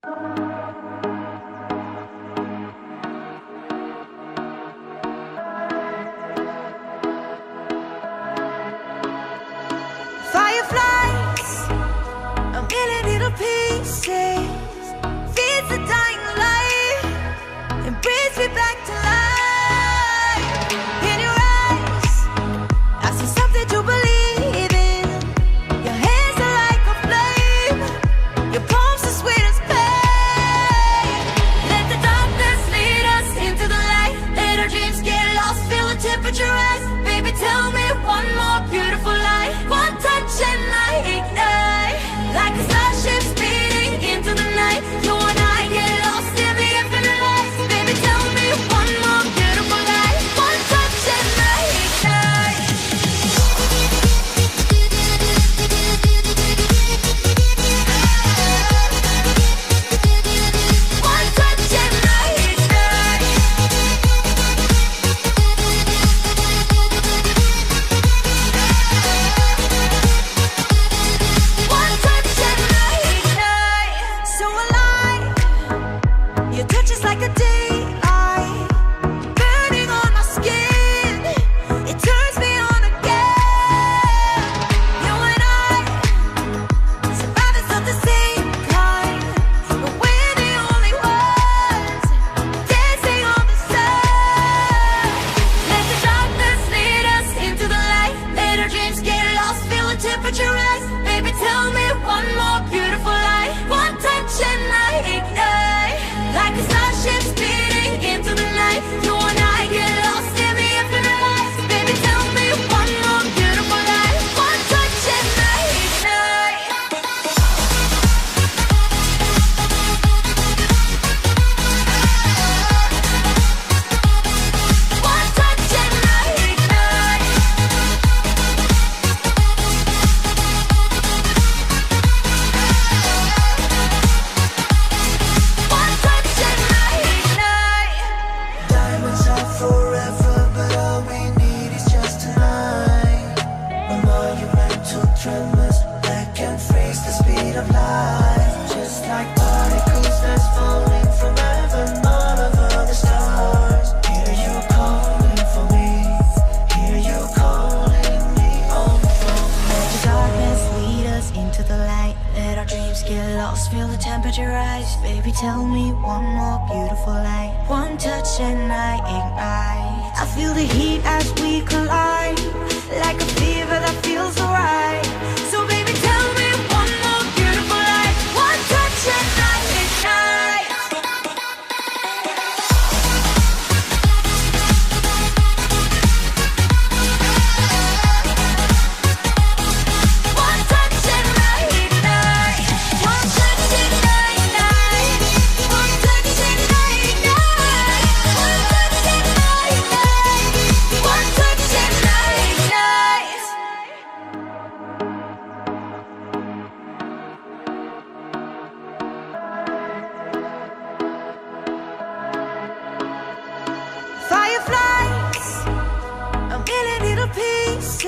Fireflies, a million little pieces, feeds the dying light and brings me back to life. In your eyes, I see something to believe in. Your hands are like a flame, your palms are sweet as pain. Let the darkness lead us into the light. Let our dreams get lost, feel the temperature rise. Baby, tell me one more beautiful lie. One touch and I ignite, like a starship speeding into the night. You and I get lost in the infinite light. Baby, tell me one more beautiful lie. One touch and I ignite. One touch and I ignite. One touch and I ignite. So alive, your touch is like a daylight, burning on my skin. It turns me on again. You and I, survivors of the same kind, but we're the only ones dancing on the sun. Let the darkness lead us into the light. Let our dreams get lost, feel the temperature rise. Baby, tell me one more beautiful lie. One touch and I ignite, like a starship speeding into the night. You and I get lost in the infinite light. Baby, tell me one more beautiful lie. One touch and I ignite. One touch and I ignite. One touch and I ignite. Diamonds are forever, but all we need is just tonight. A monumental tremors that can freeze the speed of light. Just like particles that's falling from heaven, all over the stars. Hear you calling for me, hear you calling me home from Let the darkness lead us into the light. Let our dreams get lost, feel the temperature rise. Baby, tell me one more beautiful lie. One touch and I ignite. I feel the heat as we collide, like a fever that feels alright. So baby, tell me one more beautiful lie. One touch and I ignite. One touch and I ignite. One touch and I ignite. One touch and I ignite. One touch and I ignite. One touch and I ignite. Fireflies, a million little pieces,